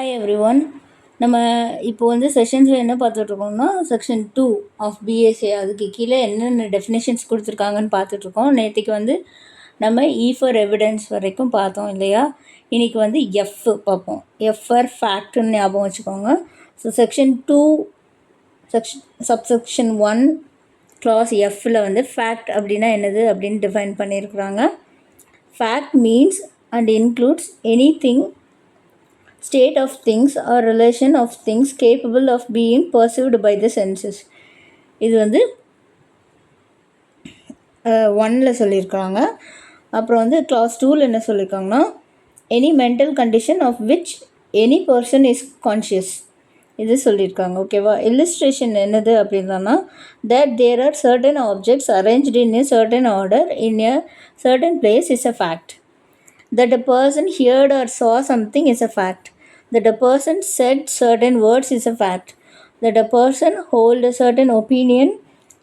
Hi every one. நம்ம இப்போ வந்து செஷன்ஸில் என்ன பார்த்துட்ருக்கோம்னா செக்ஷன் 2 ஆஃப் பிஎஸ்சி, அதுக்கு கீழே என்னென்ன டெஃபினேஷன்ஸ் கொடுத்துருக்காங்கன்னு பார்த்துட்ருக்கோம். நேற்றுக்கு வந்து நம்ம ஃபார் எவிடன்ஸ் வரைக்கும் பார்த்தோம் இல்லையா. இன்றைக்கி வந்து எஃப் பார்ப்போம். ஃபார் ஃபேக்ட்னு ஞாபகம் வச்சுக்கோங்க. ஸோ செக்ஷன் 2 சப்செக்ஷன் 1 கிளாஸ் எஃப்பில் வந்து ஃபேக்ட் அப்படின்னா என்னது அப்படின்னு டிஃபைன் பண்ணியிருக்கிறாங்க. Fact means and includes anything, state of things or relation of things capable of being perceived by the senses. இது வந்து 1ல் சொல்லியிருக்காங்க. அப்புறம் வந்து கிளாஸ் 2ல் என்ன சொல்லியிருக்காங்கன்னா any mental condition of which any person is conscious, இது சொல்லியிருக்காங்க. ஓகேவா. இல்லுஸ்ட்ரேஷன் என்னது அப்படின்னா that there are certain objects arranged in a certain order in a certain place is a fact. That a person heard or saw something is a fact. That a person said certain words is a fact. That a person holds a certain opinion,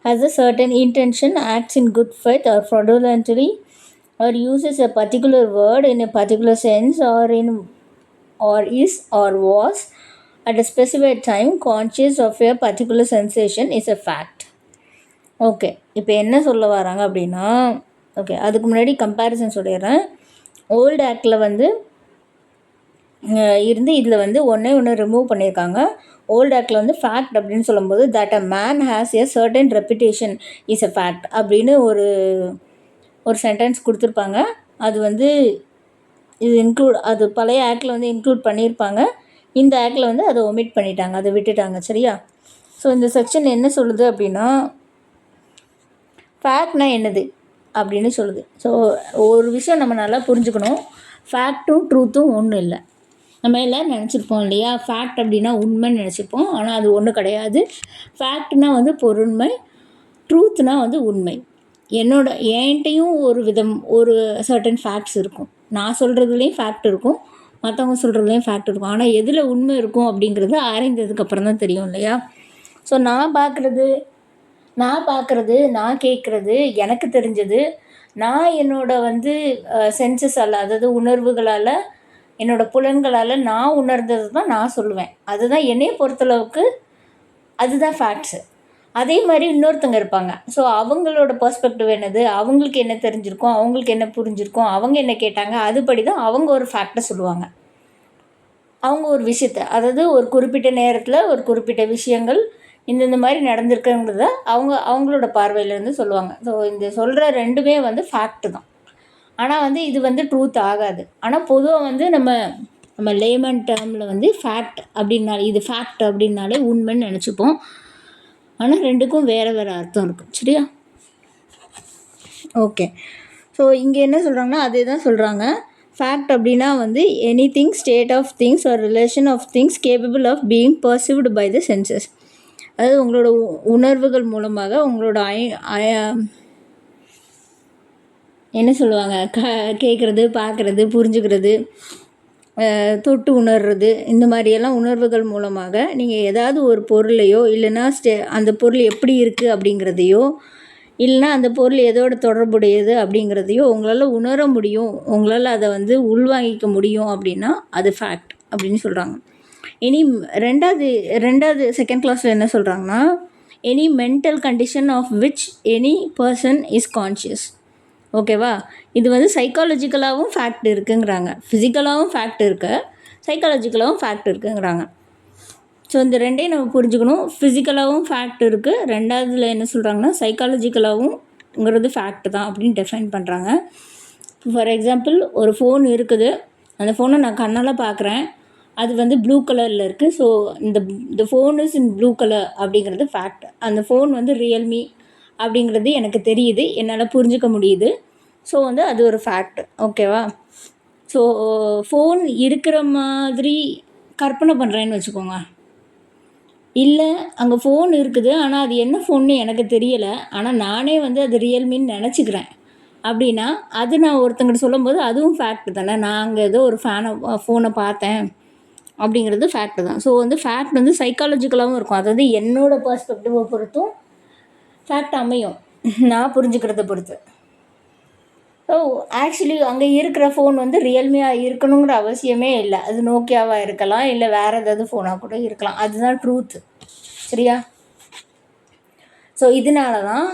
has a certain intention, acts in good faith or fraudulently, or uses a particular word in a particular sense, or is or was at a specified time conscious of a particular sensation is a fact. Okay, இப்போ என்ன சொல்ல வராங்க அப்படின்னா, okay அதுக்கு முன்னாடி comparison சொல்லிடுறேன். Old ஆக்டில் வந்து இருந்து இதில் வந்து ஒன்று ரிமூவ் பண்ணியிருக்காங்க. ஓல்டு ஆக்டில் வந்து ஃபேக்ட் அப்படின்னு சொல்லும்போது that a man has a certain reputation is a fact அப்படின்னு ஒரு சென்டென்ஸ் கொடுத்துருப்பாங்க. அது வந்து இது அது பழைய ஆக்டில் வந்து இன்க்ளூட் பண்ணியிருப்பாங்க. இந்த ஆக்டில் வந்து அதை ஒமிட் பண்ணிட்டாங்க, அதை விட்டுட்டாங்க. சரியா. ஸோ இந்த செக்ஷன் என்ன சொல்லுது அப்படின்னா ஃபேக்ட்னா என்னது அப்படின்னு சொல்லுது. ஸோ ஒரு விஷயம் நம்ம நல்லா புரிஞ்சுக்கணும். ஃபேக்ட்டும் ட்ரூத்தும் ஒன்றும் இல்லை. நம்ம எல்லாம் நினச்சிருப்போம் இல்லையா, ஃபேக்ட் அப்படின்னா உண்மைன்னு நினச்சிருப்போம். ஆனால் அது ஒன்றும் கிடையாது. ஃபேக்ட்னால் வந்து பொருண்மை, ட்ரூத்னா வந்து உண்மை. என்கிட்டையும் ஒரு சர்டன் ஃபேக்ட்ஸ் இருக்கும். நான் சொல்கிறதுலேயும் ஃபேக்ட் இருக்கும், மற்றவங்க சொல்கிறதுலேயும் ஃபேக்ட் இருக்கும். ஆனால் எதில் உண்மை இருக்கும் அப்படிங்கிறது ஆராய்ந்ததுக்கப்புறம் தான் தெரியும் இல்லையா. ஸோ நான் பார்க்குறது, நான் கேட்குறது, எனக்கு தெரிஞ்சது, நான் என்னோடய வந்து சென்சஸால், அதாவது உணர்வுகளால், என்னோடய புலன்களால் நான் உணர்ந்தது தான் நான் சொல்லுவேன். அதுதான் என்னையை பொறுத்தளவுக்கு அதுதான் ஃபேக்ட்ஸு. அதே மாதிரி இன்னொருத்தங்க இருப்பாங்க. ஸோ அவங்களோட பர்ஸ்பெக்டிவ் என்னது, அவங்களுக்கு என்ன தெரிஞ்சிருக்கும், அவங்களுக்கு என்ன புரிஞ்சிருக்கும், அவங்க என்ன கேட்டாங்க, அதுபடி தான் அவங்க ஒரு ஃபேக்டை சொல்லுவாங்க. அவங்க ஒரு விஷயத்தை, அதாவது ஒரு குறிப்பிட்ட நேரத்தில் ஒரு குறிப்பிட்ட விஷயங்கள் இந்த மாதிரி நடந்திருக்குங்கிறத அவங்களோட பார்வையிலேருந்து சொல்லுவாங்க. ஸோ இந்த சொல்கிற ரெண்டுமே வந்து ஃபேக்ட்டு தான். ஆனால் வந்து இது வந்து ட்ரூத் ஆகாது. ஆனால் பொதுவாக வந்து நம்ம லேமன் டேர்மில் வந்து ஃபேக்ட் அப்படின்னாலே, இது ஃபேக்ட் அப்படின்னாலே உண்மைன்னு நினச்சிப்போம். ஆனால் ரெண்டுக்கும் வேறு வேறு அர்த்தம் இருக்கும். சரியா. ஓகே. ஸோ இங்கே என்ன சொல்கிறாங்கன்னா அதே தான் சொல்கிறாங்க. ஃபேக்ட் அப்படின்னா வந்து anything, state of things or relation of things capable of being perceived by the senses. அதாவது உங்களோட உணர்வுகள் மூலமாக, உங்களோட என்ன சொல்லுவாங்க, கேட்குறது, பார்க்குறது, புரிஞ்சுக்கிறது, தொட்டு உணர்றது, இந்த மாதிரியெல்லாம் உணர்வுகள் மூலமாக நீங்கள் ஏதாவது ஒரு பொருளையோ இல்லைன்னா அந்த பொருள் எப்படி இருக்குது அப்படிங்கிறதையோ, இல்லைனா அந்த பொருள் எதோட தொடர்புடையது அப்படிங்கிறதையோ உங்களால் உணர முடியும், உங்களால் அதை வந்து உள்வாங்கிக்க முடியும் அப்படின்னா அது ஃபேக்ட் அப்படின்னு சொல்கிறாங்க. ரெண்டாவது செகண்ட் கிளாஸில் என்ன சொல்கிறாங்கன்னா any mental condition of which any person is conscious. ஓகேவா. இது வந்து சைக்காலஜிக்கலாகவும் ஃபேக்ட் இருக்குங்கிறாங்க, ஃபிசிக்கலாகவும் ஃபேக்ட் இருக்குது, சைக்காலஜிக்கலாகவும் ஃபேக்ட் இருக்குங்கிறாங்க. ஸோ இந்த ரெண்டையும் நம்ம புரிஞ்சுக்கணும். ஃபிசிக்கலாகவும் ஃபேக்ட் இருக்குது, ரெண்டாவதுல என்ன சொல்கிறாங்கன்னா சைக்காலஜிக்கலாகவும்ங்கிறது ஃபேக்ட் தான் அப்படின்னு டிஃபைன் பண்ணுறாங்க. ஃபார் எக்ஸாம்பிள், ஒரு ஃபோன் இருக்குது, அந்த ஃபோனை நான் கண்ணால் பார்க்குறேன், அது வந்து ப்ளூ கலரில் இருக்குது. ஸோ இந்த phone is in blue colour அப்படிங்கிறது ஃபேக்ட். அந்த ஃபோன் வந்து ரியல்மி அப்படிங்கிறது எனக்கு தெரியுது, என்னால் புரிஞ்சுக்க முடியுது. ஸோ வந்து அது ஒரு ஃபேக்ட். ஓகேவா. ஸோ ஃபோன் இருக்கிற மாதிரி கற்பனை பண்ணுறேன்னு வச்சுக்கோங்க. இல்லை, அங்கே ஃபோன் இருக்குது, ஆனால் அது என்ன ஃபோன்னு எனக்கு தெரியலை, ஆனால் நானே வந்து அது ரியல்மின்னு நினச்சிக்கிறேன் அப்படின்னா அது நான் ஒருத்தங்கிட்ட சொல்லும்போது அதுவும் ஃபேக்ட் தானே. நான் அங்கே ஏதோ ஒரு ஃபோனை பார்த்தேன் அப்படிங்கிறது ஃபேக்ட் தான். ஸோ வந்து ஃபேக்ட் வந்து சைக்காலஜிக்கலாகவும் இருக்கும். அதாவது என்னோடய பர்ஸ்பெக்டிவை பொறுத்தும் ஃபேக்ட் அமையும், நான் புரிஞ்சுக்கிறத பொறுத்து. ஸோ ஆக்சுவலி அங்கே இருக்கிற ஃபோன் வந்து ரியல்மியாக இருக்கணுங்கிற அவசியமே இல்லை. அது நோக்கியாவாக இருக்கலாம், இல்லை வேறு ஏதாவது ஃபோனாக கூட இருக்கலாம். அதுதான் ட்ரூத்து. சரியா? ஸோ இதனால தான்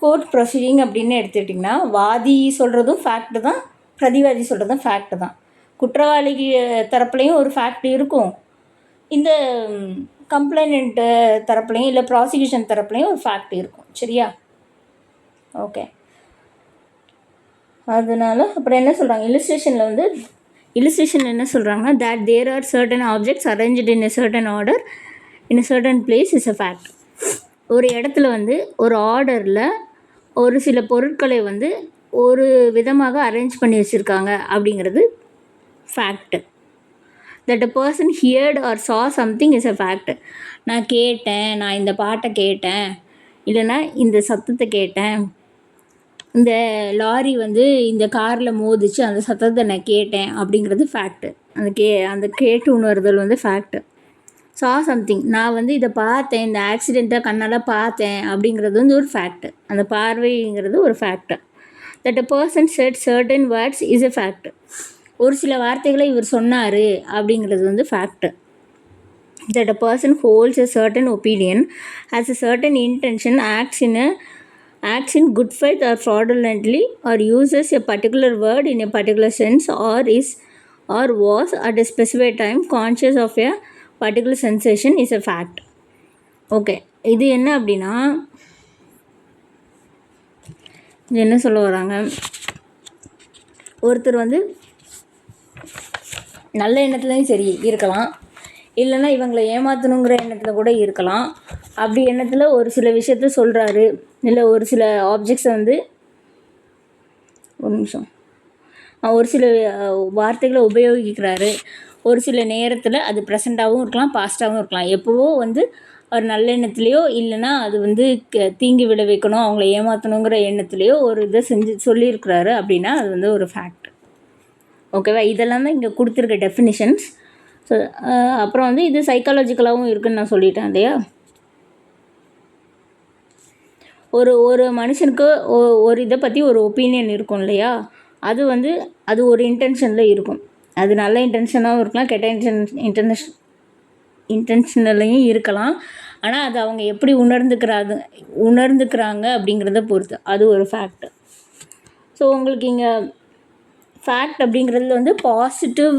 கோர்ட் ப்ரொசீடிங் அப்படின்னு எடுத்துக்கிட்டிங்கன்னா வாதி சொல்கிறதும் ஃபேக்ட்டு தான், பிரதிவாதி சொல்கிறதும் ஃபேக்ட்டு தான். குற்றவாளி தரப்புலையும் ஒரு ஃபேக்ட் இருக்கும், இந்த கம்ப்ளைனண்ட்டு தரப்புலையும் இல்லை ப்ராசிக்யூஷன் தரப்புலையும் ஒரு ஃபேக்ட் இருக்கும். சரியா? ஓகே. அதனால் அப்புறம் என்ன சொல்கிறாங்க இல்லுஸ்ட்ரேஷனில் வந்து, இல்லுஸ்ட்ரேஷன் என்ன சொல்கிறாங்கன்னா, that there are certain objects arranged in a certain order in a certain place is a fact. ஒரு இடத்துல வந்து ஒரு ஆர்டரில் ஒரு சில பொருட்களை வந்து ஒரு விதமாக அரேஞ்ச் பண்ணி வச்சுருக்காங்க அப்படிங்கிறது fact. That a person heard or saw something is a fact. நான் கேட்டேன், நான் இந்த பாட்டை கேட்டேன், இல்லைன்னா இந்த சத்தத்தை கேட்டேன், இந்த லாரி வந்து இந்த காரில் மோதிச்சு அந்த சத்தத்தை நான் கேட்டேன் அப்படிங்கிறது ஃபேக்ட்டு. அந்த கேட்டு உணர்தல் வந்து ஃபேக்ட்டு. சா சம்திங், நான் வந்து இதை பார்த்தேன், இந்த ஆக்சிடெண்ட்டை கண்ணால் பார்த்தேன் அப்படிங்கிறது வந்து ஒரு ஃபேக்ட்டு. அந்த பார்வைங்கிறது ஒரு fact. That a person set certain words is a fact. ஒரு சில வார்த்தைகளை இவர் சொன்னார் அப்படிங்கிறது வந்து fact. That a person holds a certain opinion, has a certain intention, acts in good faith or fraudulently, or uses a particular word in a particular sense, or was at a specified time conscious of a particular sensation is a fact. Okay, இது என்ன அப்படின்னா, இது என்ன சொல்ல வராங்க, ஒருத்தர் வந்து நல்ல எண்ணத்துலையும் சரி இருக்கலாம், இல்லைன்னா இவங்களை ஏமாற்றணுங்கிற எண்ணத்தில் கூட இருக்கலாம். அப்படி எண்ணத்தில் ஒரு சில விஷயத்த சொல்கிறாரு, இல்லை ஒரு சில ஆப்ஜெக்ட்ஸை வந்து ஒரு சில வார்த்தைகளை உபயோகிக்கிறாரு. ஒரு சில நேரத்தில் அது ப்ரெசண்ட்டாகவும் இருக்கலாம், பாஸ்ட்டாகவும் இருக்கலாம். எப்போவோ வந்து ஒரு நல்ல எண்ணத்துலேயோ இல்லைன்னா அது வந்து தீங்கி விளைவிக்கணும், அவங்கள ஏமாற்றணுங்கிற எண்ணத்துலேயோ ஒரு இதை சொல்லியிருக்கிறாரு அப்படின்னா அது வந்து ஒரு ஃபேக்ட். ஓகேவா? இதெல்லாம் தான் இங்கே கொடுத்துருக்க டெஃபினிஷன்ஸ். ஸோ அப்புறம் வந்து இது சைக்காலஜிக்கலாகவும் இருக்குதுன்னு நான் சொல்லிட்டேன் இல்லையா? ஒரு மனுஷனுக்கு ஒரு இதை பற்றி ஒரு ஒப்பீனியன் இருக்கும் இல்லையா? அது வந்து அது ஒரு இன்டென்ஷனில் இருக்கும். அது நல்ல இன்டென்ஷனாகவும் இருக்கலாம், கெட்ட இன்டென்ஷனலையும் இருக்கலாம். ஆனால் அது அவங்க எப்படி உணர்ந்துக்கிறாங்க அப்படிங்கிறத பொறுத்து அது ஒரு ஃபேக்ட். ஸோ உங்களுக்கு இங்கே ஃபேக்ட் அப்படிங்கிறதுல வந்து பாசிட்டிவ்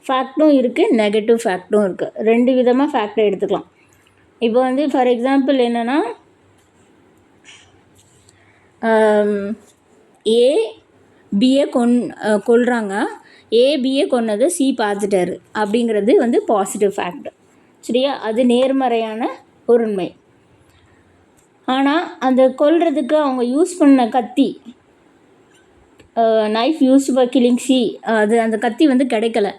ஃபேக்டும் இருக்குது, நெகட்டிவ் ஃபேக்டும் இருக்குது. ரெண்டு விதமாக ஃபேக்டை எடுத்துக்கலாம். இப்போ வந்து ஃபார் எக்ஸாம்பிள் என்னென்னா, ஏ பிஏ கொல்றாங்க, ஏ பிஏ கொன்னது சி பார்த்துட்டாரு அப்படிங்கிறது வந்து பாசிட்டிவ் ஃபேக்ட். சரியா? அது நேர்மறையான ஒரு உண்மை. ஆனால் அந்த கொல்றதுக்கு அவங்க யூஸ் பண்ண கத்தி, knife used for killing C, அந்த கத்தி வந்து கிடைக்கல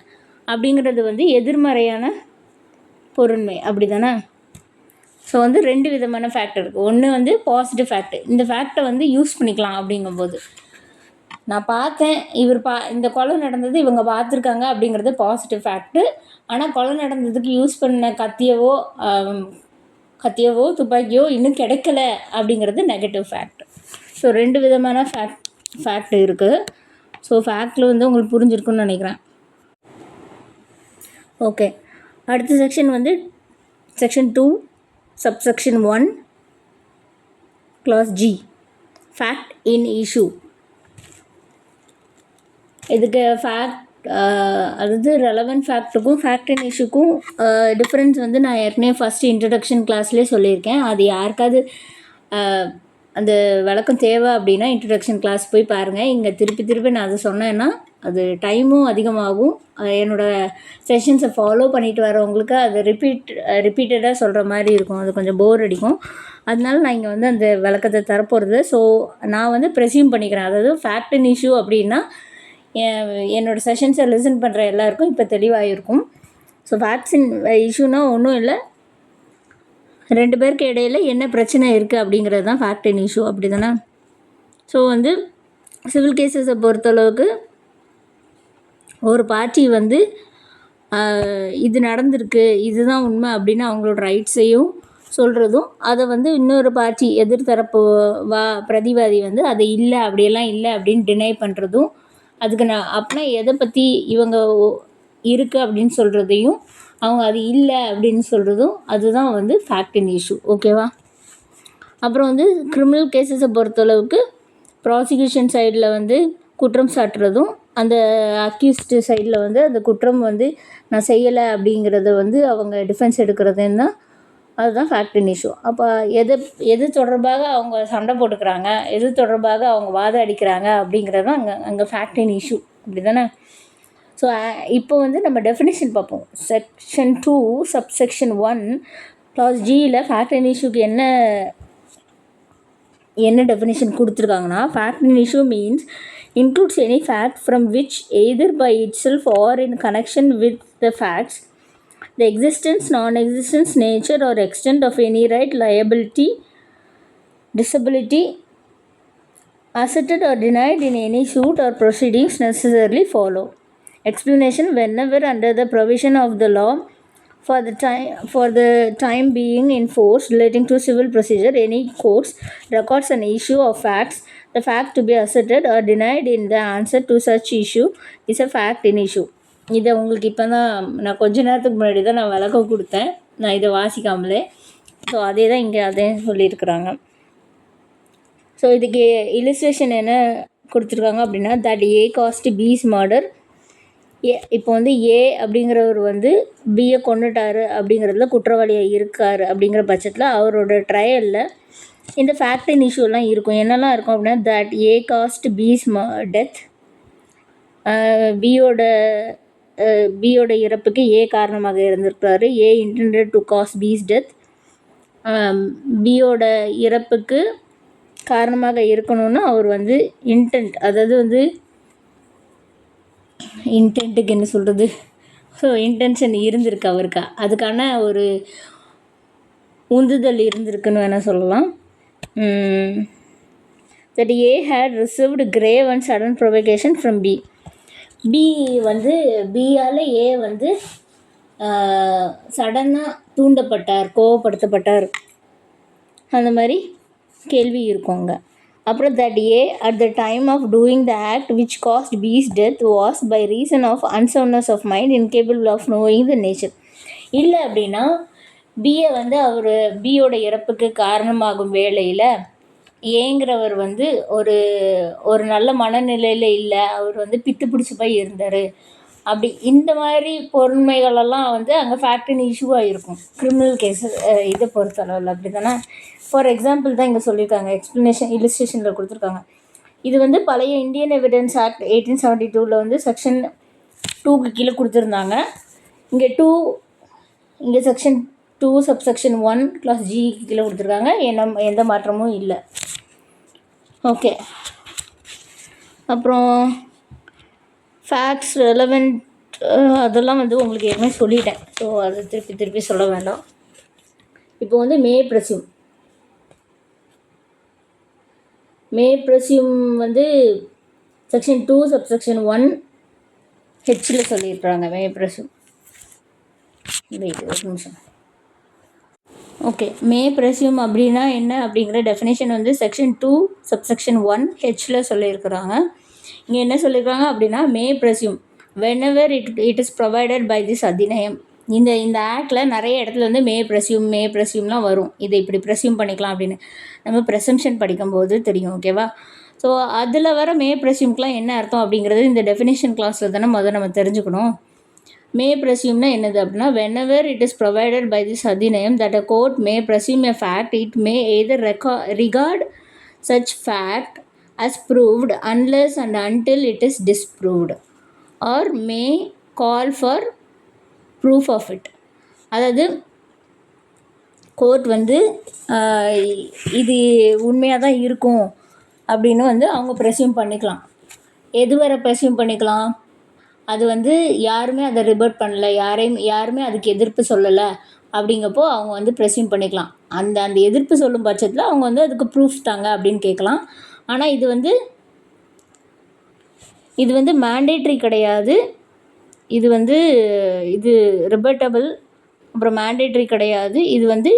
அப்படிங்கிறது வந்து எதிர்மறையான பொருண்மை. அப்படி தானே? ஸோ வந்து ரெண்டு விதமான ஃபேக்ட் இருக்குது. ஒன்று வந்து பாசிட்டிவ் ஃபேக்ட், இந்த ஃபேக்டை வந்து யூஸ் பண்ணிக்கலாம். அப்படிங்கும்போது நான் பார்த்தேன், இந்த கொலை நடந்தது இவங்க பார்த்துருக்காங்க அப்படிங்கிறது பாசிட்டிவ் ஃபேக்ட்டு. ஆனால் கொலை நடந்ததுக்கு யூஸ் பண்ண கத்தியவோ துப்பாக்கியோ இன்னும் கிடைக்கல அப்படிங்கிறது நெகட்டிவ் ஃபேக்ட். ஸோ ரெண்டு விதமான ஃபேக்ட் இருக்குது. ஸோ ஃபேக்டில் வந்து உங்களுக்கு புரிஞ்சிருக்குன்னு நினைக்கிறேன். ஓகே, அடுத்த செக்ஷன் வந்து section 2 subsection 1 clause G, fact in issue. இதுக்கு ஃபேக்ட் அதாவது ரெலவெண்ட் ஃபேக்ட்டுக்கும் ஃபேக்ட் இன் இஷ்யூக்கும் டிஃப்ரென்ஸ் வந்து நான் ஏற்கனவே ஃபஸ்ட்டு இன்ட்ரடக்ஷன் கிளாஸ்லேயே சொல்லியிருக்கேன். அது யாருக்காவது அந்த விளக்கம் தேவை அப்படின்னா இன்ட்ரடக்ஷன் கிளாஸ் போய் பாருங்கள். இங்கே திருப்பி நான் அதை சொன்னேன்னா அது டைமும் அதிகமாகும். என்னோடய செஷன்ஸை ஃபாலோ பண்ணிட்டு வரவங்களுக்கு அது ரிப்பீட்டடாக சொல்கிற மாதிரி இருக்கும், அது கொஞ்சம் போர் அடிக்கும். அதனால நான் இங்கே வந்து அந்த விளக்கத்தை தரப்போகிறது. ஸோ நான் வந்து ப்ரெசியூம் பண்ணிக்கிறேன், அதாவது ஃபேக்ட் இன் இஷ்யூ அப்படின்னா என்னோடய செஷன்ஸை லிசன் பண்ணுற எல்லாருக்கும் இப்போ தெளிவாக இருக்கும். ஸோ ஃபேக்ட்ஸ் இன் இஷ்யூனா ஒன்றும் இல்லை, ரெண்டு பேருக்கு இடையில் என்ன பிரச்சனை இருக்குது அப்படிங்கிறது தான் ஃபேக்ட் இன் இஷ்யூ. அப்படி தானே? ஸோ வந்து சிவில் கேஸஸை பொறுத்தளவுக்கு ஒரு பார்ட்டி வந்து இது நடந்திருக்கு, இதுதான் உண்மை அப்படின்னு அவங்களோட ரைட்ஸையும் சொல்கிறதும், அதை வந்து இன்னொரு பார்ட்டி எதிர்த்தரப்பு பிரதிவாதி வந்து அது இல்லை, அப்படியெல்லாம் இல்லை அப்படின்னு டினை பண்ணுறதும், அதுக்கு நான் அப்படின்னா எதை பற்றி இவங்க இருக்குது அப்படின்னு சொல்கிறதையும், அவங்க அது இல்லை அப்படின்னு சொல்கிறதும், அதுதான் வந்து ஃபேக்ட் இன் இஷ்யூ. ஓகேவா? அப்புறம் வந்து கிரிமினல் கேசஸை பொறுத்தளவுக்கு ப்ராசிக்யூஷன் சைடில் வந்து குற்றம் சாட்டுறதும், அந்த அக்யூஸ்டு சைடில் வந்து அந்த குற்றம் வந்து நான் செய்யலை அப்படிங்கிறத வந்து அவங்க டிஃபென்ஸ் எடுக்கிறதுன்னா அதுதான் ஃபேக்ட் இன் இஷ்யூ. அப்போ எது தொடர்பாக அவங்க சண்டை போட்டுக்கிறாங்க, எது தொடர்பாக அவங்க வாதம் அடிக்கிறாங்க அப்படிங்கிறது தான் அங்கே ஃபேக்ட் இன் இஷ்யூ. அப்படி தானே? ஸோ இப்போ வந்து நம்ம டெஃபினேஷன் பார்ப்போம். செக்ஷன் 2 சப்செக்ஷன் 1 கிளாஸ் ஜியில் ஃபேக்ட் இன் இஷ்யூக்கு என்ன டெஃபினேஷன் கொடுத்துருக்காங்கன்னா, fact in issue means includes any fact from which either by itself or in connection with the facts the existence, non-existence, nature or extent of any right, liability, disability asserted or denied in any suit or proceedings necessarily follow. Explanation: whenever under the provision of the law for the time being in force relating to civil procedure, any courts records an issue of facts, the fact to be asserted or denied in the answer to such issue is a fact in issue. இதை உங்களுக்கு இப்போ தான் நான் கொஞ்ச நேரத்துக்கு முன்னாடி தான் நான் விளக்கம் கொடுத்தேன், நான் இதை வாசிக்காமலே. ஸோ அதே தான் இங்கே அதே சொல்லியிருக்கிறாங்க. ஸோ இதுக்கு இல்லுஸ்ட்ரேஷன் என்ன கொடுத்துருக்காங்க அப்படின்னா, that A caused B's murder. இப்போ வந்து ஏ அப்படிங்கிறவர் வந்து பியை கொண்டுட்டார் அப்படிங்கிறதுல குற்றவாளியாக இருக்கார் அப்படிங்கிற பட்சத்தில் அவரோட ட்ரையலில் இந்த ஃபேக்ட் இன் இஷ்யூலாம் இருக்கும். என்னெல்லாம் இருக்கும் அப்படின்னா, that A caused B's death, பியோட இறப்புக்கு ஏ காரணமாக இருந்திருக்கிறாரு. A intended to cause B's death. பியோட இறப்புக்கு காரணமாக இருக்கணும்னு அவர் வந்து இன்டென்ட், அதாவது வந்து இன்டென்ட்டுக்கு என்ன சொல்கிறது, ஸோ இன்டென்ஷன் இருந்திருக்கு அவருக்கு, அதுக்கான ஒரு உந்துதல் இருந்திருக்குன்னு வேணால் சொல்லலாம். That A had received grave and sudden provocation from B. B வந்து பியால் ஏ வந்து சடனாக தூண்டப்பட்டார், கோவப்படுத்தப்பட்டார், அந்த மாதிரி கேள்வி இருக்குங்க. அப்புறம் that A at the time of doing the act which caused B's death was by reason of unsoundness of mind incapable of knowing the nature. இல்லை அப்படின்னா பியை வந்து அவர் பியோட இறப்புக்கு காரணமாகும் வேளையில் ஏங்கிறவர் வந்து ஒரு நல்ல மனநிலையில் இல்லை, அவர் வந்து பித்து பிடிச்சி போய் இருந்தார், அப்படி இந்த மாதிரி பொருண்மைகளெல்லாம் வந்து அங்கே ஃபேக்ட் இன் இஷ்யூவாக இருக்கும் கிரிமினல் கேஸு இதை பொறுத்தளவில். அப்படி தானே? ஃபார் எக்ஸாம்பிள் தான் இங்கே சொல்லியிருக்காங்க, எக்ஸ்ப்ளனேஷன் இல்லுஸ்ட்ரேஷனில் கொடுத்துருக்காங்க. இது வந்து பழைய இந்தியன் எவிடன்ஸ் ஆக்ட் 1872 வந்து செக்ஷன் 2க்கு கீழே கொடுத்துருந்தாங்க. இங்கே செக்ஷன் 2 சப்செக்ஷன் 1 கிளாஸ் ஜிக்கு கீழே கொடுத்துருக்காங்க. எந்த மாற்றமும் இல்லை. ஓகே, அப்புறம் ஃபேக்ட்ஸ் ரெலவெண்ட் அதெல்லாம் வந்து உங்களுக்கு ஏற்கனவே சொல்லிட்டேன். ஸோ அதை திருப்பி சொல்ல வேண்டாம். இப்போ வந்து மே ப்ரெஸ்யூம் வந்து செக்ஷன் 2 சப்செக்ஷன் 1 ஹெச்சில் சொல்லியிருக்கிறாங்க. மே ப்ரெஸ்யூம் ஒரு நிமிஷம். ஓகே, மே ப்ரெஸ்யூம் அப்படின்னா என்ன அப்படிங்கிற டெஃபினேஷன் வந்து செக்ஷன் 2 சப்செக்ஷன் 1 ஹெச்சில் சொல்லியிருக்கிறாங்க. இங்கே என்ன சொல்லியிருக்காங்க அப்படின்னா, மே ப்ரெஸ்யூம் whenever it is provided by this Adhiniyam. இந்த ஆக்டில் நிறைய இடத்துல வந்து மே ப்ரெஸ்யூம்லாம் வரும். இதை இப்படி ப்ரெஸ்யூம் பண்ணிக்கலாம் அப்படின்னு நம்ம ப்ரெசம்ஷன் படிக்கும்போது தெரியும். ஓகேவா? ஸோ அதில் வர மே ப்ரெஸ்யூம்க்கெலாம் என்ன அர்த்தம் அப்படிங்கிறது இந்த டெஃபினேஷன் கிளாஸில் தானே முதல்ல நம்ம தெரிஞ்சுக்கணும். மே ப்ரெஸ்யூம்னா என்னது அப்படின்னா, whenever it is provided by this Adhiniyam that a court may presume a fact, it may either regard such fact as proved unless and until it is disproved or may call for proof of it. அதாவது court வந்து இது உண்மையாக தான் இருக்கும் அப்படின்னு வந்து அவங்க ப்ரெஸ்யூம் பண்ணிக்கலாம். எதுவரை ப்ரெஸ்யூம் பண்ணிக்கலாம்? அது வந்து யாருமே அதை ரிபர்ட் பண்ணலை, யாருமே அதுக்கு எதிர்ப்பு சொல்லலை அப்படிங்கப்போ அவங்க வந்து ப்ரெஸ்யூம் பண்ணிக்கலாம். அந்த எதிர்ப்பு சொல்லும் பட்சத்தில் அவங்க வந்து அதுக்கு ப்ரூஃப் தாங்க அப்படின்னு கேட்கலாம். ஆனால் இது வந்து மேண்டேட்ரி கிடையாது. இது ரிபர்ட்டபிள் அப்புறம் மேண்டேட்ரி கிடையாது. இது வந்து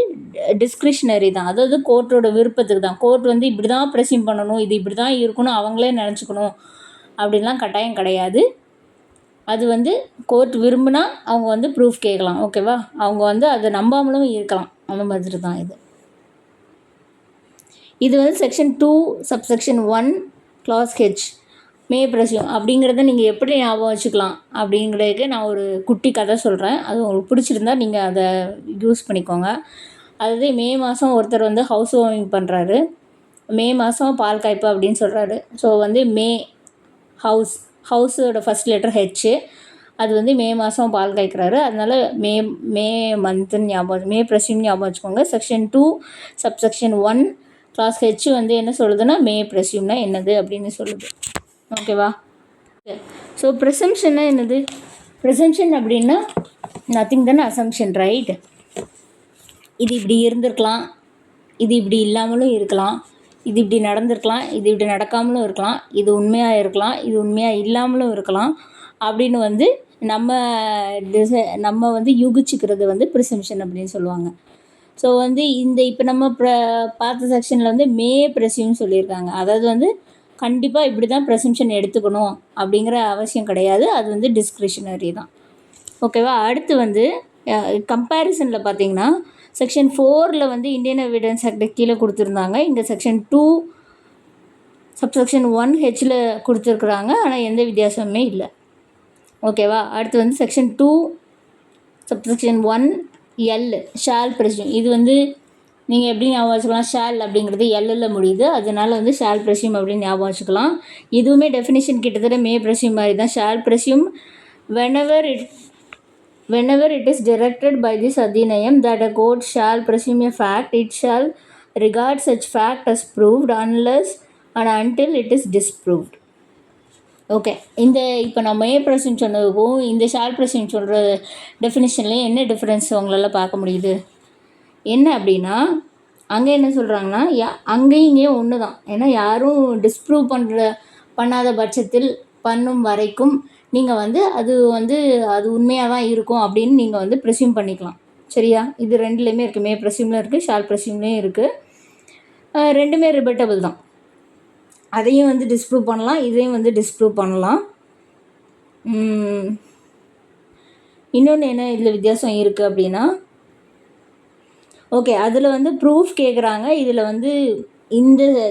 டிஸ்க்ரிஷ்னரி தான். அதாவது கோர்ட்டோட விருப்பத்துக்கு தான். கோர்ட் வந்து இப்படி தான் ப்ரெஸ்யூம் பண்ணணும், இது இப்படி தான் இருக்கணும், அவங்களே நினச்சிக்கணும் அப்படின்லாம் கட்டாயம் கிடையாது. அது வந்து கோர்ட் விரும்பினா அவங்க வந்து ப்ரூஃப் கேட்கலாம். ஓகேவா? அவங்க வந்து அதை நம்பாமலும் இருக்கலாம். அந்த மாதிரி தான் இது. இது வந்து செக்ஷன் 2 சப்செக்ஷன் 1 கிளாஸ் ஹெச் மே ப்ரெஸ்யூம் அப்படிங்கிறத நீங்கள் எப்படி ஞாபகம் வச்சுக்கலாம் அப்படிங்கிறதுக்கு நான் ஒரு குட்டி கதை சொல்கிறேன். அது உங்களுக்கு பிடிச்சிருந்தா நீங்கள் அதை யூஸ் பண்ணிக்கோங்க. அதாவது மே மாதம் ஒருத்தர் வந்து ஹவுஸ் வார்மிங் பண்ணுறாரு. மே மாதம் பால் காய்ப்பு அப்படின்னு சொல்கிறாரு. ஸோ வந்து மே ஹவுஸோட ஃபஸ்ட் லெட்டர் ஹெச்சு. அது வந்து மே மாதம் பால் காய்க்கிறாரு. அதனால் மே மே மந்த்துன்னு மே ப்ரெஸ்யூம் ஞாபகம் வச்சுக்கோங்க. செக்ஷன் 2 சப்செக்ஷன் 1 கிளாஸ் ஹெச் வந்து என்ன சொல்லுதுன்னா மே ப்ரெஸ்யூம்னா என்னது அப்படின்னு சொல்லுது. ஓகேவா? ஸோ ப்ரெசம்ஷன்னா என்னது? ப்ரெசம்ஷன் அப்படின்னா நத்திங் தென் அசம்ஷன், ரைட்? இது இப்படி இருந்திருக்கலாம், இது இப்படி இல்லாமலும் இருக்கலாம், இது இப்படி நடந்திருக்கலாம், இது இப்படி நடக்காமலும் இருக்கலாம், இது உண்மையாக இருக்கலாம், இது உண்மையாக இல்லாமலும் இருக்கலாம் அப்படின்னு வந்து நம்ம வந்து யூகிச்சுக்கிறது வந்து ப்ரிசம்ஷன் அப்படின்னு சொல்லுவாங்க. ஸோ வந்து இப்போ நம்ம பார்த்த செக்ஷனில் வந்து மே ப்ரெஸ்யூம் சொல்லியிருக்காங்க. அதாவது வந்து கண்டிப்பாக இப்படி தான் ப்ரெசம்ஷன் எடுத்துக்கணும் அப்படிங்கிற அவசியம் கிடையாது. அது வந்து டிஸ்க்ரிஷனரி தான். ஓகேவா? அடுத்து வந்து கம்பேரிசனில் பார்த்தீங்கன்னா செக்ஷன் 4 வந்து இந்தியன் எவிடன்ஸ் ஆக்ட் கீழே கொடுத்துருந்தாங்க. இங்கே செக்ஷன் 2 சப்செக்ஷன் 1 ஹெச்சில் கொடுத்துருக்குறாங்க. ஆனால் எந்த வித்தியாசமுமே இல்லை. ஓகேவா? அடுத்து வந்து செக்ஷன் 2 சப்செக்ஷன் 1 எல் ஷால் ப்ரெஸ்யூம். இது வந்து நீங்கள் எப்படி ஞாபகம் வச்சுக்கலாம்? ஷால் அப்படிங்கிறது எல்லில் முடியுது. அதனால் வந்து ஷால் ப்ரெஸ்யூம் அப்படின்னு ஞாபகம் வச்சுக்கலாம். இதுவுமே டெஃபினிஷன் கிட்டத்தட்ட மே ப்ரெஸ்யூம் மாதிரி தான். Shall presume whenever it is directed by this adhinayam that a court shall presume a fact, it shall regard such fact as proved unless and until it is disproved. Okay, இப்போ நம்ம மே ப்ரெஸ்யூம் சொன்னதுக்கும் இந்த shawl ப்ரெஸ்யூம் சொல்கிற டெஃபினிஷன்லேயும் என்ன difference உங்களால் பார்க்க முடியுது? என்ன அப்படின்னா அங்கே என்ன சொல்கிறாங்கன்னா அங்கேயும் இங்கேயும் ஒன்று தான். ஏன்னா யாரும் டிஸ்ப்ரூவ் பண்ணாத பட்சத்தில் பண்ணும் வரைக்கும் நீங்கள் வந்து அது உண்மையாக தான் இருக்கும் அப்படின்னு நீங்கள் வந்து ப்ரெஸ்யூம் பண்ணிக்கலாம். சரியா? இது ரெண்டுலேயுமே இருக்குது. மே ப்ரெஸ்யூமில் இருக்குது, ஷால் ப்ரெஸ்யூம்லேயும் இருக்குது. ரெண்டுமே ரிபட்டபிள் தான். அதையும் வந்து டிஸ்ப்ரூவ் பண்ணலாம், இதையும் வந்து டிஸ்ப்ரூவ் பண்ணலாம். இன்னொன்று என்ன இதில் வித்தியாசம் இருக்குது அப்படின்னா, ஓகே, அதில் வந்து ப்ரூஃப் கேட்குறாங்க. இதில் வந்து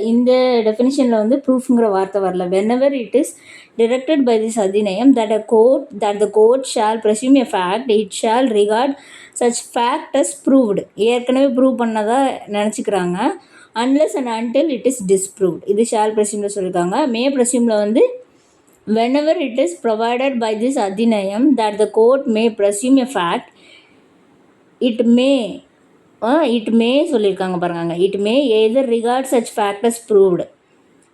இந்த டெஃபினிஷனில் வந்து ப்ரூஃப்ங்கிற வார்த்தை வரல. whenever it is directed by this adhinayam that the court shall presume a fact, it shall regard such fact as proved. ஏற்கனவே ப்ரூவ் பண்ணதாக நினச்சிக்கிறாங்க. unless and until it is disproved. இது ஷால் ப்ரெஸ்யூமில் சொல்லியிருக்காங்க. மே ப்ரெஸ்யூமில் வந்து whenever it is provided by this adhinayam that the court may presume a fact, it may சொல்லியிருக்காங்க பாருங்க. It may either regard such fact as proved.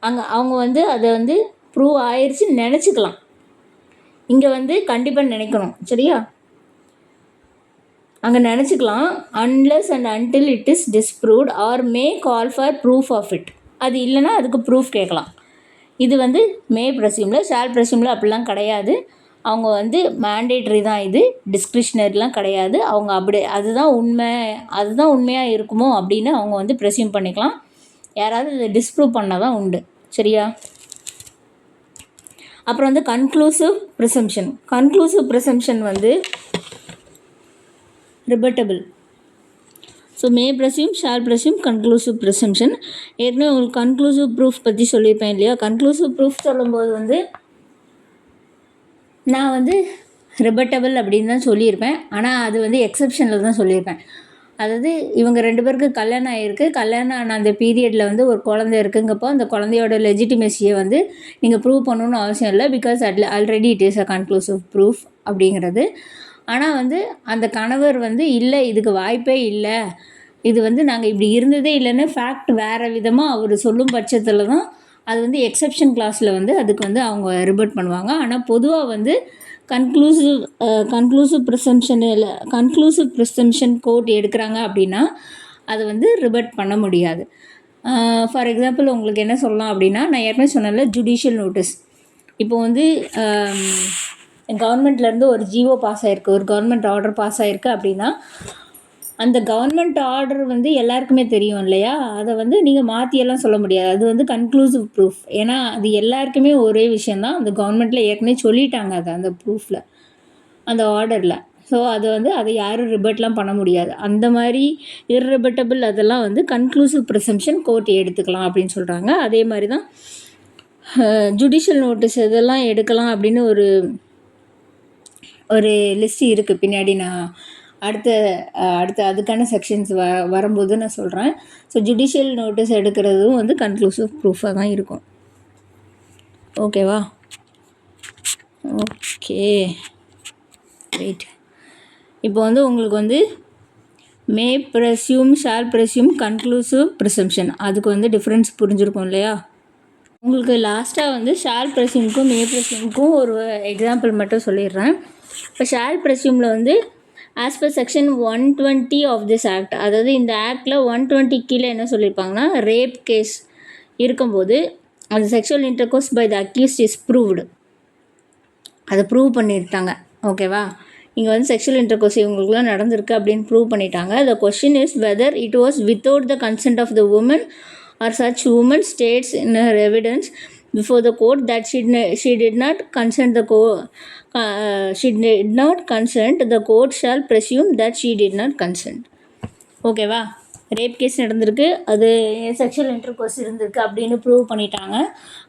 அவங்க வந்து அதை வந்து ப்ரூவ் ஆயிடுச்சுன்னு நினச்சிக்கலாம். இங்கே வந்து கண்டிப்பாக நினைக்கணும். சரியா? அங்கே நினச்சிக்கலாம். Unless and until it is disproved or may call for proof of it. அது இல்லைன்னா அதுக்கு ப்ரூஃப் கேட்கலாம். இது வந்து மே ப்ரெஸ்யூமில். ஷால் ப்ரெஸ்யூமில் அப்படிலாம் கிடையாது. அவங்க வந்து மேண்டேட்ரி தான். இது டிஸ்க்ரிஷ்னரிலாம் கிடையாது. அவங்க அதுதான் உண்மையாக இருக்குமோ அப்படின்னு அவங்க வந்து ப்ரெஸ்யூம் பண்ணிக்கலாம். யாராவது இதை டிஸ்ப்ரூவ் பண்ணால் தான் உண்டு. சரியா? அப்புறம் வந்து கன்க்ளூசிவ் ப்ரிசம்ஷன் வந்து ரிபட்டபிள். ஸோ மே ப்ரெஸ்யூம், ஷால் ப்ரெஸ்யூம், கன்க்ளூசிவ் ப்ரிசம்ஷன். ஏற்கனவே உங்களுக்கு கன்க்ளூசிவ் ப்ரூஃப் பற்றி சொல்லியிருப்பேன் இல்லையா? கன்க்ளூசிவ் ப்ரூஃப் சொல்லும்போது வந்து நான் வந்து ரிபட்டபிள் அப்படின்னு தான் சொல்லியிருப்பேன். ஆனால் அது வந்து எக்ஸப்ஷனில் தான் சொல்லியிருப்பேன். அதாவது இவங்க 2 பேருக்கு கல்யாணம் ஆகிருக்கு. கல்யாணம் ஆன அந்த பீரியடில் வந்து ஒரு குழந்தை இருக்குங்கப்போ அந்த குழந்தையோட லெஜிட்டிமேசியை வந்து நீங்கள் ப்ரூவ் பண்ணணும்னு அவசியம் இல்லை. Because already it is a conclusive proof அப்படிங்கிறது. ஆனால் வந்து அந்த கணவர் வந்து இல்லை, இதுக்கு வாய்ப்பே இல்லை, இது வந்து நாங்கள் இப்படி இருந்ததே இல்லைன்னு ஃபேக்ட் வேறு விதமாக அவர் சொல்லும் பட்சத்தில் தான் அது வந்து எக்ஸப்ஷன் கிளாஸில் வந்து அதுக்கு வந்து அவங்க ரிபட் பண்ணுவாங்க. ஆனால் பொதுவாக வந்து கன்க்ளூசிவ் ப்ரிசம்ஷன் கோர்ட் எடுக்கிறாங்க அப்படின்னா அதை வந்து ரிபட் பண்ண முடியாது. ஃபார் எக்ஸாம்பிள் உங்களுக்கு என்ன சொல்லலாம் அப்படின்னா, நான் ஏற்கனவே சொன்னேன்ல ஜுடிஷியல் நோட்டீஸ். இப்போ வந்து கவர்மெண்ட்லேருந்து ஒரு ஜிஓ பாஸ் ஆகிருக்கு, ஒரு கவர்மெண்ட் ஆர்டர் பாஸ் ஆகிருக்கு அப்படின்னா அந்த கவர்மெண்ட் ஆர்டர் வந்து எல்லாருக்குமே தெரியும் இல்லையா? அதை வந்து நீங்கள் மாற்றியெல்லாம் சொல்ல முடியாது. அது வந்து கன்க்ளூசிவ் ப்ரூஃப். ஏன்னா அது எல்லாருக்குமே ஒரே விஷயம் தான். அந்த கவர்மெண்ட்டில் ஏற்கனவே சொல்லிட்டாங்க அது அந்த ப்ரூஃபில், அந்த ஆர்டரில். ஸோ அது வந்து அதை யாரும் ரிபர்ட்லாம் பண்ண முடியாது. அந்த மாதிரி இர்ரிபட்டபிள் அதெல்லாம் வந்து கன்க்ளூசிவ் ப்ரிசம்ஷன் கோர்ட் எடுத்துக்கலாம் அப்படின்னு சொல்கிறாங்க. அதே மாதிரி தான் ஜுடிஷியல் நோட்டீஸ் இதெல்லாம் எடுக்கலாம் அப்படின்னு ஒரு லிஸ்ட் இருக்குது. பின்னாடி நான் அடுத்த அதுக்கான செக்ஷன்ஸ் வரும்போது நான் சொல்கிறேன். ஸோ ஜுடிஷியல் நோட்டீஸ் எடுக்கிறதும் வந்து கன்க்ளூசிவ் ப்ரூஃபாக தான் இருக்கும். ஓகேவா? Okay, right. இப்போ வந்து உங்களுக்கு வந்து மே ப்ரெஸ்யூம், ஷால் ப்ரெஸ்யூம், கன்க்ளூசிவ் ப்ரிசம்ஷன் அதுக்கு வந்து டிஃப்ரென்ஸ் புரிஞ்சுருக்கும் இல்லையா? உங்களுக்கு லாஸ்ட்டாக வந்து ஷால் ப்ரெஸ்யூமுக்கும் மே ப்ரெஸ்யூமுக்கும் ஒரு எக்ஸாம்பிள் மட்டும் சொல்லிடுறேன். இப்போ ஷால் ப்ரெஸ்யூமில் வந்து as per section 120 of this act, அதாவது இந்த ஆக்டில் 120 கீழே என்ன சொல்லியிருப்பாங்கன்னா, ரேப் கேஸ் இருக்கும்போது அந்த sexual intercourse by the accused is proved, அதை ப்ரூவ் பண்ணியிருக்காங்க. ஓகேவா? இங்கே வந்து செக்ஷுவல் இன்டர்கோர்ஸ் இவங்களுக்குலாம் நடந்திருக்கு அப்படின்னு ப்ரூவ் பண்ணிட்டாங்க. The question is whether it was without the consent of the woman or such woman states in her evidence before the court that she did not consent. She did not consent. The court shall presume that she did not consent. ஓகேவா? Rape case நடந்திருக்கு, அது sexual intercourse இருந்திருக்கு அப்படின்னு prove பண்ணிட்டாங்க.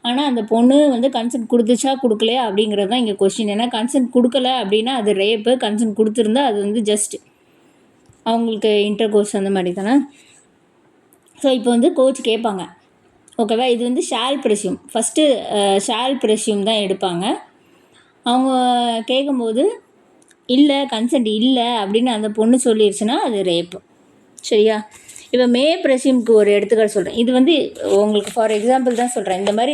ஆனால் அந்த பொண்ணு வந்து கன்சென்ட் கொடுத்துச்சா கொடுக்கலையா அப்படிங்கிறது தான் இங்கே கொஸ்டின். ஏன்னா கன்சென்ட் கொடுக்கல அப்படின்னா அது ரேப்பு, கன்சென்ட் கொடுத்துருந்தா அது வந்து ஜஸ்ட் அவங்களுக்கு இன்டர்கோர்ஸ் அந்த மாதிரி தானே. ஸோ இப்போ வந்து கோர்ட் கேட்பாங்க. ஓகேவா? இது வந்து ஷால் ப்ரெஸ்யூம், ஃபஸ்ட்டு ஷால் ப்ரெஸ்யூம் தான் எடுப்பாங்க. அவங்க கேட்கும்போது இல்லை கன்சென்ட் இல்லை அப்படின்னு அந்த பொண்ணு சொல்லிடுச்சுன்னா அது ரேப்பு. சரியா? இப்போ மே ப்ரெஸ்யூம்க்கு ஒரு எடுத்துக்காட்டு சொல்கிறேன். இது வந்து உங்களுக்கு ஃபார் எக்ஸாம்பிள் தான் சொல்கிறேன். இந்த மாதிரி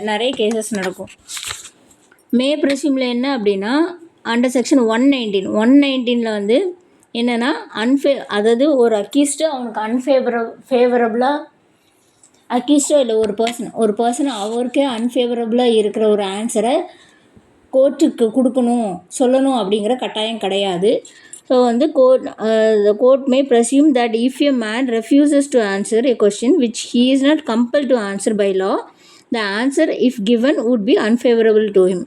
நிறைய கேசஸ் நடக்கும். மே ப்ரெஸ்யூமில் என்ன அப்படின்னா அண்டர் செக்ஷன் 119 வந்து என்னென்னா அதாவது ஒரு அக்யூஸ்டு அவனுக்கு ஃபேவரபுளாக அக்யூஸ்டோ இல்லை ஒரு பர்சன் அவருக்கே அன்ஃபேவரபுளாக இருக்கிற ஒரு ஆன்சரை கோர்ட்டுக்கு கொடுக்கணும் சொல்லணும் அப்படிங்கிற கட்டாயம் கிடையாது. ஸோ வந்து court may presume that if a man refuses to answer a question which he is not compel to answer by law, the answer if given would be unfavourable to him.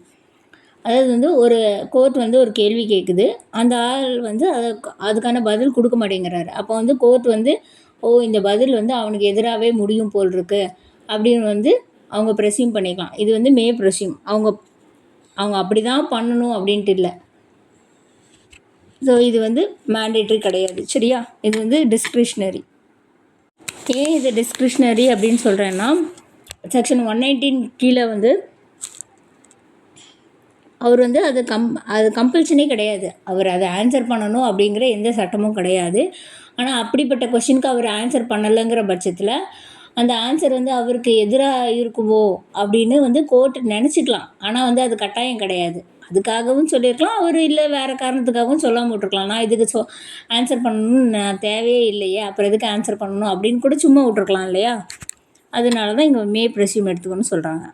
அதாவது வந்து ஒரு court வந்து ஒரு கேள்வி கேட்குது, அந்த ஆள் வந்து அதுக்கான பதில் கொடுக்க மாட்டேங்கிறாரு. அப்போ வந்து கோர்ட் வந்து இந்த பதில் வந்து அவனுக்கு எதிராகவே முடியும் போல் இருக்கு அப்படின்னு வந்து அவங்க ப்ரெஸ்யூம் பண்ணிக்கலாம். இது வந்து மே ப்ரெஸ்யூம். அவங்க அப்படி தான் பண்ணணும் அப்படின்ட்டு இல்லை. ஸோ இது வந்து மேண்டேட்ரி கிடையாது. சரியா? இது வந்து டிஸ்க்ரிஷ்னரி. ஏன் இது டிஸ்க்ரிஷ்னரி அப்படின்னு சொல்கிறேன்னா, செக்ஷன் 119 கீழே வந்து அவர் வந்து அது கம்பல்ஷனே கிடையாது. அவர் அதை ஆன்சர் பண்ணணும் அப்படிங்கிற எந்த சட்டமும் கிடையாது. ஆனால் அப்படிப்பட்ட கொஷினுக்கு அவர் ஆன்சர் பண்ணலைங்கிற பட்சத்தில் அந்த ஆன்சர் வந்து அவருக்கு எதிராக இருக்குமோ அப்படின்னு வந்து கோர்ட் நினச்சிக்கலாம். ஆனால் வந்து அது கட்டாயம் கிடையாது. அதுக்காகவும் சொல்லியிருக்கலாம், அவர் இல்லை வேறு காரணத்துக்காகவும் சொல்லாமல் விட்ருக்கலாம். நான் இதுக்கு ஆன்சர் பண்ணணும்னு நான் தேவையே இல்லையே, அப்புறம் எதுக்கு ஆன்சர் பண்ணணும் அப்படின்னு கூட சும்மா விட்ருக்கலாம் இல்லையா? அதனால தான் இங்கே மே ப்ரெஸ்யூம் எடுத்துக்கணும்னு சொல்கிறாங்க.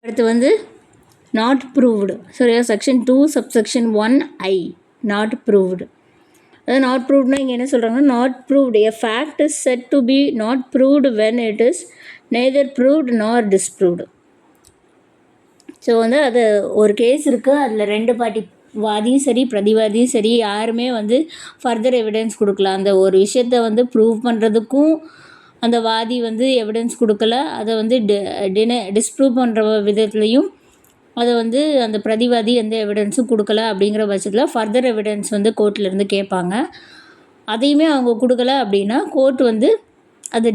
அடுத்து வந்து நாட் ப்ரூவ்டு. சரியா? Section 2 subsection 1I not proved. அதாவது நாட் ப்ரூவ்ட்னா இங்கே என்ன சொல்கிறாங்கன்னா, not proved a fact is said to be not proved when it is neither proved nor disproved. So வந்து அது ஒரு கேஸ் இருக்குது, அதில் 2 பார்ட்டி வாதியும் சரி பிரதிவாதியும் சரி யாருமே வந்து ஃபர்தர் எவிடன்ஸ் கொடுக்கல. அந்த ஒரு விஷயத்தை வந்து ப்ரூவ் பண்ணுறதுக்கும் அந்த வாதி வந்து எவிடன்ஸ் கொடுக்கல, அதை வந்து டிஸ்ப்ரூவ் பண்ணுற விதத்துலையும் அதை வந்து அந்த பிரதிவாதி எந்த எவிடன்ஸும் கொடுக்கல அப்படிங்கிற பட்சத்தில் ஃபர்தர் எவிடன்ஸ் வந்து கோர்ட்லேருந்து கேட்பாங்க. அதையுமே அவங்க கொடுக்கல அப்படின்னா கோர்ட் வந்து அது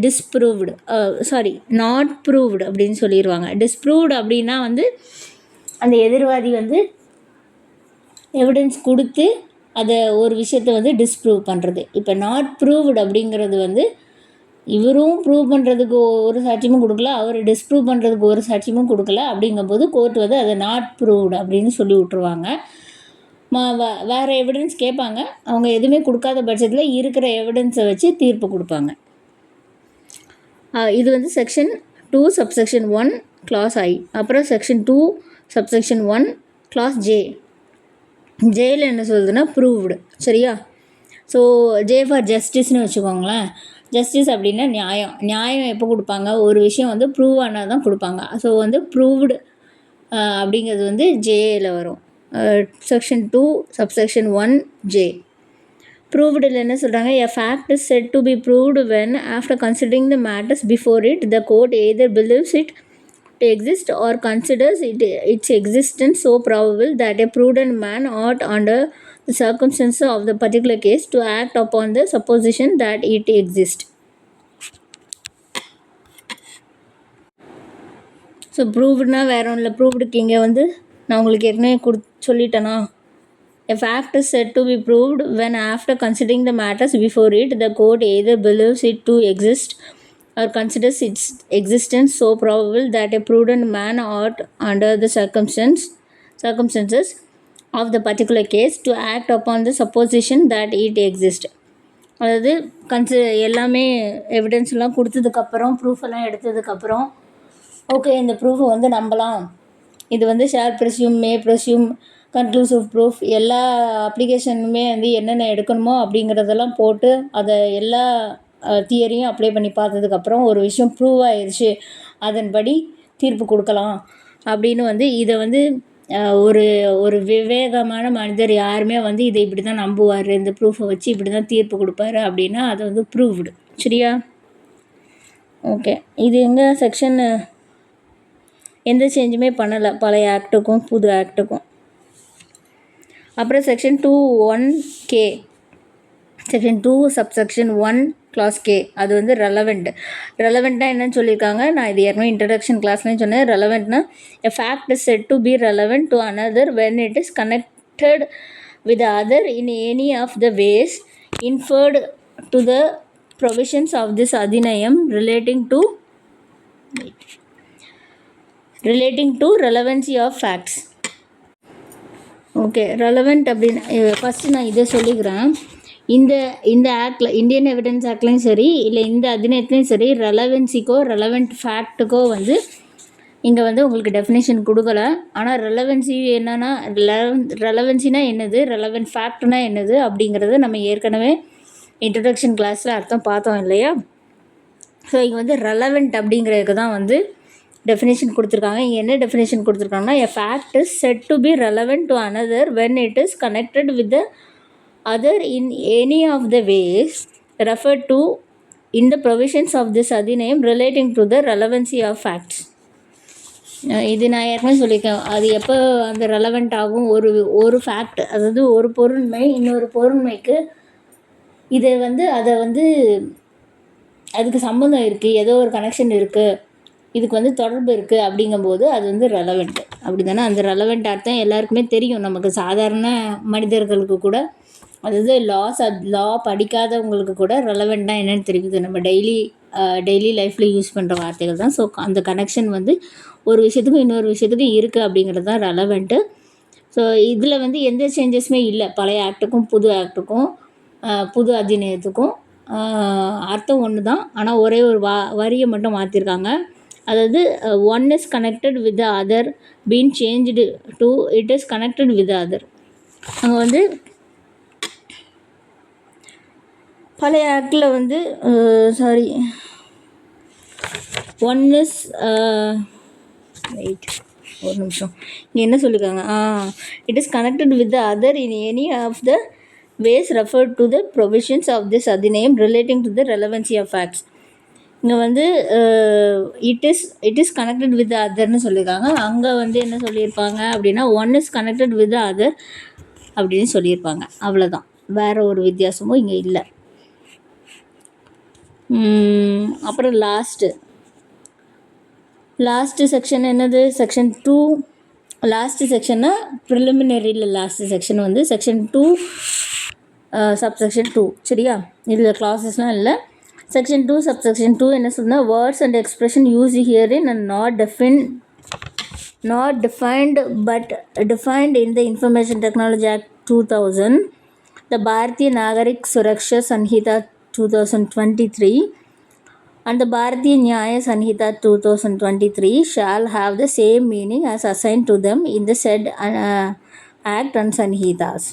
நாட் ப்ரூவ்டு அப்படின்னு சொல்லிடுவாங்க. டிஸ்ப்ரூவ்டு அப்படின்னா வந்து அந்த எதிர்வாதி வந்து எவிடன்ஸ் கொடுத்து அதை ஒரு விஷயத்தை வந்து டிஸ்ப்ரூவ் பண்ணுறது. இப்போ நாட் ப்ரூவ்டு அப்படிங்கிறது வந்து இவரும் ப்ரூவ் பண்ணுறதுக்கு ஒரு சாட்சியமும் கொடுக்கல, அவர் டிஸ்ப்ரூவ் பண்ணுறதுக்கு ஒரு சாட்சியமும் கொடுக்கல. அப்படிங்கும்போது கோர்ட் வந்து அதை நாட் ப்ரூவ்டு அப்படின்னு சொல்லி விட்ருவாங்க. வேறு எவிடன்ஸ் கேட்பாங்க, அவங்க எதுவுமே கொடுக்காத பட்சத்தில் இருக்கிற எவிடன்ஸை வச்சு தீர்ப்பு கொடுப்பாங்க. இது வந்து செக்ஷன் 2 சப்செக்ஷன் 1 clause I. அப்புறம் செக்ஷன் 2 சப்செக்ஷன் 1 கிளாஸ் ஜேயில் என்ன சொல்லுதுன்னா ப்ரூவ்டு. சரியா? ஸோ ஜே ஃபார் ஜஸ்டிஸ்னு வச்சுக்கோங்களேன். ஜஸ்டிஸ் அப்படின்னா நியாயம் எப்போ கொடுப்பாங்க? ஒரு விஷயம் வந்து ப்ரூவ் ஆனால் தான் கொடுப்பாங்க. ஸோ வந்து ப்ரூவ்டு அப்படிங்கிறது வந்து ஜேயில் வரும். Section 2 subsection 1 J. ப்ரூவ்டில் என்ன சொல்கிறாங்க? A fact is said to be proved when after considering the matters before it the court either believes it to exist or considers its existence so probable that a prudent man ought, under the circumstances of the particular case, to act upon the supposition that it exists. So ப்ரூவ்டுனா வேற ஒன்றும் இல்லை. ப்ரூவ்டுக்கு இங்கே வந்து நான் உங்களுக்கு ஏற்கனவே சொல்லிட்டேனா, a fact is said to be proved when after considering the matters before it the court either believes it to exist or considers its existence so probable that a prudent man ought, under the circumstances of the particular case, to act upon the supposition that it exists. அதாவது எல்லாமே எவிடன்ஸ்லாம் கொடுத்ததுக்கப்புறம், proof எல்லாம் எடுத்ததுக்கப்புறம், okay இந்த ப்ரூஃபை வந்து நம்பலாம், இது வந்து ஷேர் ப்ரெஸ்யூம், மே ப்ரெஸ்யூம், கன்க்ளூசிவ் ப்ரூஃப், எல்லா அப்ளிகேஷனுமே வந்து என்னென்ன எடுக்கணுமோ அப்படிங்கிறதெல்லாம் போட்டு அதை எல்லா தியரியும் அப்ளை பண்ணி பார்த்ததுக்கப்புறம் ஒரு விஷயம் ப்ரூவ் ஆயிடுச்சு, அதன்படி தீர்ப்பு கொடுக்கலாம் அப்படின்னு வந்து இதை வந்து ஒரு ஒரு விவேகமான மனிதர் யாருமே வந்து இதை இப்படி தான் நம்புவார், இந்த ப்ரூஃபை வச்சு இப்படி தான் தீர்ப்பு கொடுப்பாரு அப்படின்னா அது வந்து ப்ரூவ்டு. சரியா? ஓகே, இது எங்கள் செக்ஷன் எந்த சேஞ்சுமே பண்ணலை பழைய ஆக்டுக்கும் புது ஆக்டுக்கும். அப்புறம் section 2(1)K, section 2 subsection 1 clause K, அது வந்து ரெலவெண்ட்டாக என்னன்னு சொல்லியிருக்காங்க. நான் இது ஏற்கனவே இன்ட்ரடக்ஷன் கிளாஸ்லேயும் சொன்னேன். ரெலவெண்ட்னா a fact is said to be relevant to another when it is connected with other in any of the ways inferred to the provisions of this Adhiniyam relating to relevancy of facts. Okay, relevant அப்படின்னு first நான் இதை சொல்லிக்கிறேன். இந்த ஆக்டில், Indian evidence ஆக்ட்லேயும் சரி, இல்லை இந்த அதிநயத்துலேயும் சரி, ரெலவென்சிக்கோ ரெலவெண்ட் ஃபேக்ட்டுக்கோ வந்து இங்கே வந்து உங்களுக்கு டெஃபினேஷன் கொடுக்கல. ஆனால் ரெலவென்சி என்னென்னா, ரெலவென்சினா என்னது, ரெலவெண்ட் ஃபேக்ட்னா என்னது அப்படிங்கிறது நம்ம ஏற்கனவே இன்ட்ரடக்ஷன் கிளாஸில் அர்த்தம் பார்த்தோம் இல்லையா? ஸோ இங்கே வந்து ரெலவெண்ட் அப்படிங்கிறதுக்கு தான் வந்து டெஃபினேஷன் கொடுத்துருக்காங்க. இங்கே என்ன டெஃபினேஷன் கொடுத்துருக்காங்கன்னா, a fact is said to be relevant to another when it is connected with the other in any of the ways referred to in the provisions of this adhinayam relating to the relevancy of facts. இது நான் ஏற்கனவே சொல்லியிருக்கேன். அது எப்போ அந்த relevant ஆகும்? ஒரு fact, அதாவது ஒரு பொருண்மை இன்னொரு பொருண்மைக்கு இதை வந்து அதை வந்து அதுக்கு சம்மந்தம் இருக்குது, ஏதோ ஒரு கனெக்ஷன் இருக்குது, இதுக்கு வந்து தொடர்பு இருக்குது அப்படிங்கும்போது அது வந்து ரெலவெண்ட். அப்படி தானே? அந்த ரெலவெண்ட் அர்த்தம் எல்லாருக்குமே தெரியும். நமக்கு சாதாரண மனிதர்களுக்கு கூட, அதாவது லா படிக்காதவங்களுக்கு கூட ரெலவெண்ட்டாக என்னென்னு தெரியுது. நம்ம டெய்லி லைஃப்பில் யூஸ் பண்ணுற வார்த்தைகள் தான். ஸோ அந்த கனெக்ஷன் வந்து ஒரு விஷயத்துக்கும் இன்னொரு விஷயத்துக்கும் இருக்குது அப்படிங்கிறது தான் ரெலவெண்ட்டு. ஸோ இதில் வந்து எந்த சேஞ்சஸுமே இல்லை. பழைய ஆக்டுக்கும் புது ஆக்டுக்கும் புது அதிநயத்துக்கும் அர்த்தம் ஒன்று தான். ஆனால் ஒரே ஒரு வரியை மட்டும் மாற்றிருக்காங்க. அதாவது one is connected with the other been changed to it is connected with the other. அங்கே வந்து பழைய ஆக்டில் வந்து ஒன் இஸ் வெயிட் ஒரு நிமிஷம், இங்கே என்ன சொல்லியிருக்காங்க, it is connected with the other in any of the ways referred to the provisions of this Adhiniyam relating to the relevancy of facts. இங்கே வந்து it is connected with the அதர்னு சொல்லியிருக்காங்க. அங்கே வந்து என்ன சொல்லியிருப்பாங்க அப்படின்னா, one is connected with the other அப்படின்னு சொல்லியிருப்பாங்க. அவ்வளோதான், வேறு ஒரு வித்தியாசமும் இங்கே இல்லை. அப்புறம் லாஸ்ட்டு செக்ஷன் என்னது? செக்ஷன் 2. லாஸ்ட்டு செக்ஷன்னா ப்ரிலிமினரியில் லாஸ்ட்டு செக்ஷன் வந்து செக்ஷன் 2 சப்செக்ஷன் 2. சரியா? இதில் கிளாஸஸ்லாம் இல்லை. செக்ஷன் 2 சப்செக்ஷன் 2 என்ன சொன்னால், words and expression used herein and not defined but defined in the Information Technology Act 2000, the Bharatiya Nagarik Suraksha Sanhita 2023, And the Bharatiya Nyaya Sanhita 2023 shall have the same meaning as assigned to them in the said act and Sanhitas.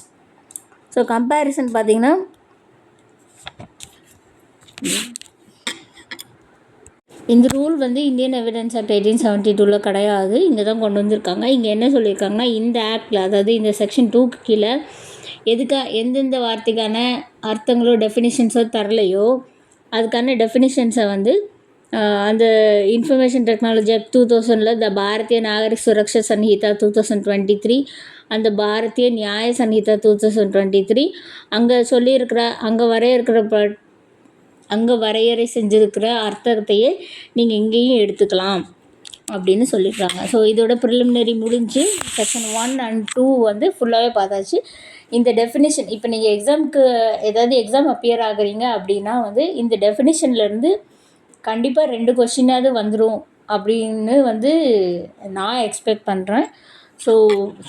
So comparison பார்த்திங்கன்னா இந்த rule வந்து Indian evidence act 1872 கிடையாது, இங்கே தான் கொண்டு வந்திருக்காங்க. இங்கே என்ன சொல்லியிருக்காங்கன்னா, இந்த ஆக்டில், அதாவது இந்த செக்ஷன் 2க்கு கீழே எந்தெந்த வார்த்தைக்கான அர்த்தங்களோ டெஃபினிஷன்ஸோ தரலையோ அதுக்கான டெஃபினிஷன்ஸை வந்து அந்த இன்ஃபர்மேஷன் டெக்னாலஜி ஆக்ட் 2000 த பாரதிய நாகரிக் சுரக்ஷா சன்ஹிதா 2023 அந்த பாரதிய நியாய சன்ஹிதா 2023 அங்கே சொல்லியிருக்கிற அங்கே வரையறை செஞ்சுருக்கிற அர்த்தத்தையே நீங்கள் இங்கேயும் எடுத்துக்கலாம் அப்படின்னு சொல்லியிருக்காங்க. ஸோ இதோட ப்ரிலிமினரி முடிஞ்சு செக்ஷன் 1 and 2 வந்து ஃபுல்லாகவே பார்த்தாச்சு. இந்த டெஃபினிஷன் இப்போ நீங்கள் எக்ஸாமுக்கு ஏதாவது எக்ஸாம் அப்பியர் ஆகுறீங்க அப்படின்னா வந்து இந்த டெஃபினிஷன்லேருந்து கண்டிப்பாக 2 கொஸ்டினாவது வந்துடும் அப்படின்னு வந்து நான் எக்ஸ்பெக்ட் பண்ணுறேன். So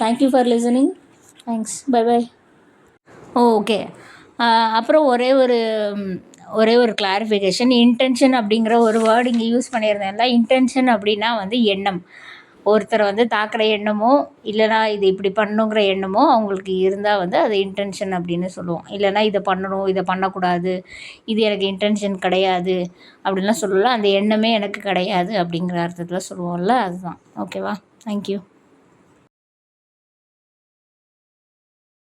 thank you for listening. Thanks. Bye bye. Okay. அப்புறம் ஒரே ஒரு கிளாரிஃபிகேஷன். இன்டென்ஷன் அப்படிங்கிற ஒரு வேர்டு இங்கே யூஸ் பண்ணியிருந்தேன்ல. இன்டென்ஷன் அப்படின்னா வந்து எண்ணம். ஒருத்தரை வந்து தாக்குற எண்ணமோ இல்லைனா இது இப்படி பண்ணணுங்கிற எண்ணமோ அவங்களுக்கு இருந்தால் வந்து அது இன்டென்ஷன் அப்படின்னு சொல்லுவோம். இல்லைனா இதை பண்ணணும், இதை பண்ணக்கூடாது, இது எனக்கு இன்டென்ஷன் கிடையாது அப்படின்லாம் சொல்லலாம். அந்த எண்ணமே எனக்கு கிடையாது அப்படிங்கிற அர்த்தத்தில் சொல்லுவோம்ல, அதுதான். ஓகேவா? தேங்க்யூ.